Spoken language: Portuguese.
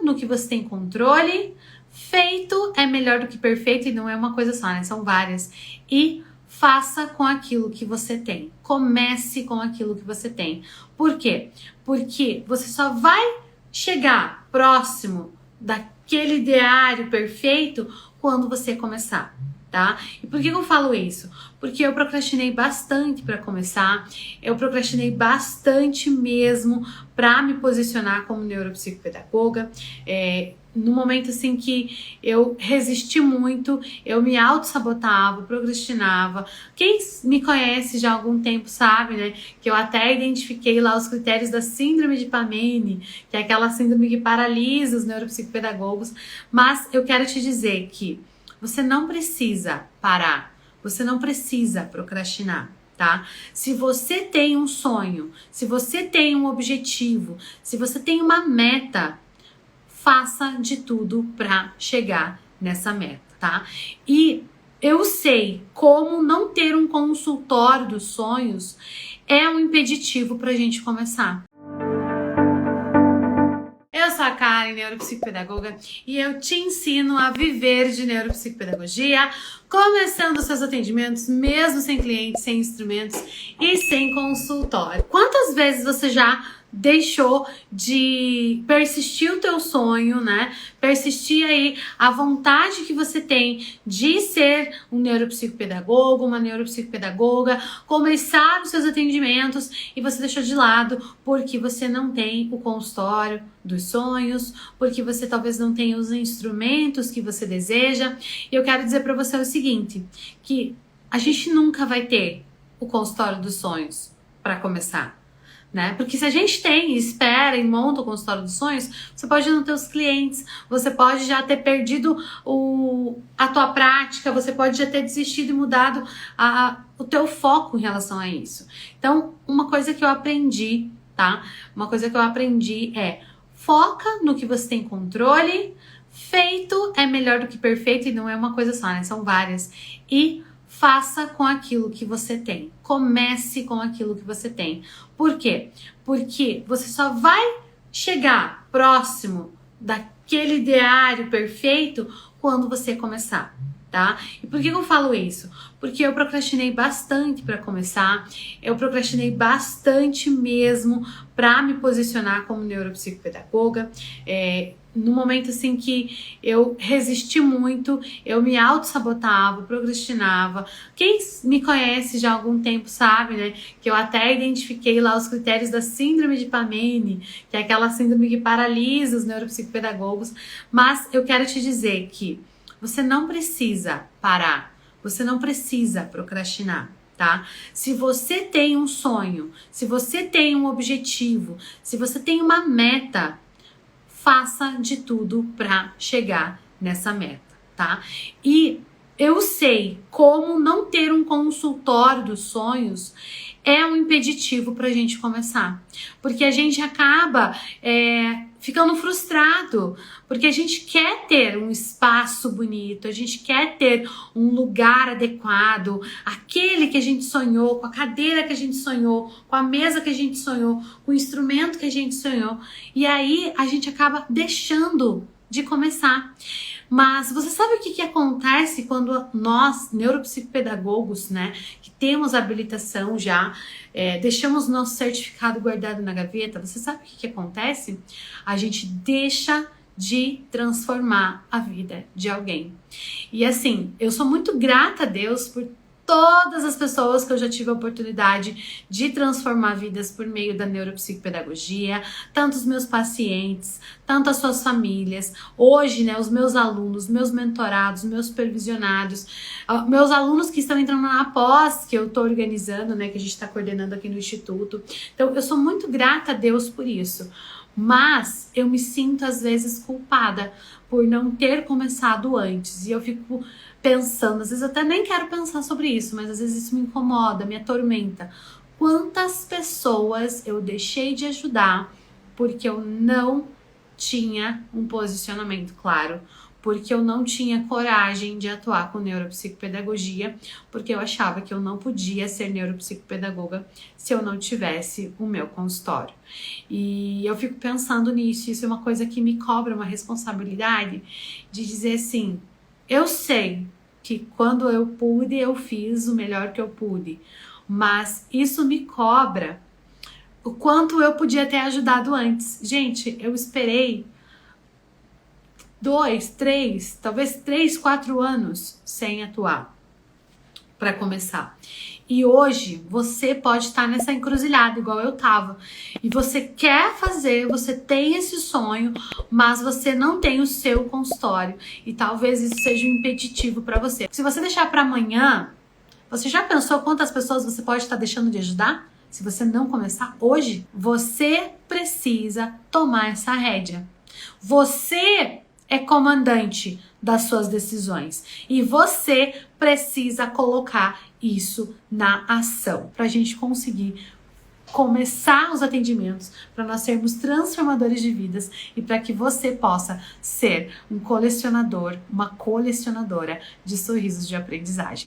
no que você tem controle. Feito é melhor do que perfeito e não é uma coisa só, né? São várias. E faça com aquilo que você tem. Comece com aquilo que você tem. Por quê? Porque você só vai chegar próximo daquele ideário perfeito quando você começar, tá? E por que eu falo isso? Porque eu procrastinei bastante para começar, eu procrastinei bastante mesmo para me posicionar como neuropsicopedagoga. No momento assim que eu resisti muito, eu me auto-sabotava, procrastinava. Quem me conhece já há algum tempo sabe, né, que eu até identifiquei lá os critérios da síndrome de Pamene, que é aquela síndrome que paralisa os neuropsicopedagogos. Mas eu quero te dizer que você não precisa parar, você não precisa procrastinar, tá? Se você tem um sonho, se você tem um objetivo, se você tem uma meta, faça de tudo para chegar nessa meta, tá? E eu sei como não ter um consultório dos sonhos é um impeditivo para a gente começar. Eu sou a Karen, neuropsicopedagoga, e eu te ensino a viver de neuropsicopedagogia, começando seus atendimentos mesmo sem clientes, sem instrumentos e sem consultório. Quantas vezes você já deixou de persistir o teu sonho, né? Persistir aí a vontade que você tem de ser um neuropsicopedagogo, uma neuropsicopedagoga, começar os seus atendimentos e você deixou de lado porque você não tem o consultório dos sonhos, porque você talvez não tenha os instrumentos que você deseja. E eu quero dizer para você o seguinte, que a gente nunca vai ter o consultório dos sonhos para começar. Né? Porque se a gente tem, espera e monta o consultório dos sonhos, você pode não ter os clientes, você pode já ter perdido a tua prática, você pode já ter desistido e mudado o teu foco em relação a isso. Então, uma coisa que eu aprendi, tá? Uma coisa que eu aprendi é foca no que você tem controle. Feito é melhor do que perfeito e não é uma coisa só, né? São várias. E faça com aquilo que você tem. Comece com aquilo que você tem. Por quê? Porque você só vai chegar próximo daquele ideário perfeito quando você começar, tá? E por que eu falo isso? Porque eu procrastinei bastante para começar, eu procrastinei bastante mesmo para me posicionar como neuropsicopedagoga. No momento assim que eu resisti muito, eu me auto-sabotava, procrastinava. Quem me conhece já há algum tempo sabe, né, que eu até identifiquei lá os critérios da síndrome de Pamene, que é aquela síndrome que paralisa os neuropsicopedagogos. Mas eu quero te dizer que você não precisa parar, você não precisa procrastinar, tá? Se você tem um sonho, se você tem um objetivo, se você tem uma meta, faça de tudo para chegar nessa meta, tá? E eu sei como não ter um consultório dos sonhos é um impeditivo para a gente começar, porque a gente acaba ficando frustrado, porque a gente quer ter um espaço bonito, a gente quer ter um lugar adequado, aquele que a gente sonhou, com a cadeira que a gente sonhou, com a mesa que a gente sonhou, com o instrumento que a gente sonhou, e aí a gente acaba deixando de começar. Mas você sabe o que acontece quando nós, neuropsicopedagogos, né, que temos habilitação já, deixamos nosso certificado guardado na gaveta? Você sabe o que acontece? A gente deixa de transformar a vida de alguém. E assim, eu sou muito grata a Deus por todas as pessoas que eu já tive a oportunidade de transformar vidas por meio da neuropsicopedagogia, tanto os meus pacientes, tanto as suas famílias, hoje, né, os meus alunos, meus mentorados, meus supervisionados, meus alunos que estão entrando na pós que eu tô organizando, né, que a gente tá coordenando aqui no Instituto. Então, eu sou muito grata a Deus por isso. Mas eu me sinto às vezes culpada por não ter começado antes. E eu fico pensando, às vezes eu até nem quero pensar sobre isso, mas às vezes isso me incomoda, me atormenta. Quantas pessoas eu deixei de ajudar porque eu não tinha um posicionamento claro, porque eu não tinha coragem de atuar com neuropsicopedagogia, porque eu achava que eu não podia ser neuropsicopedagoga se eu não tivesse o meu consultório. E eu fico pensando nisso, isso é uma coisa que me cobra uma responsabilidade de dizer assim, eu sei que quando eu pude, eu fiz o melhor que eu pude, mas isso me cobra o quanto eu podia ter ajudado antes. Gente, eu esperei 2, 3, talvez 3, 4 anos sem atuar para começar. E hoje você pode estar nessa encruzilhada igual eu tava. E você quer fazer, você tem esse sonho, mas você não tem o seu consultório. E talvez isso seja um impeditivo para você. Se você deixar para amanhã, você já pensou quantas pessoas você pode estar deixando de ajudar? Se você não começar hoje, você precisa tomar essa rédea. Você é comandante das suas decisões e você precisa colocar isso na ação para a gente conseguir começar os atendimentos, para nós sermos transformadores de vidas e para que você possa ser um colecionador, uma colecionadora de sorrisos de aprendizagem.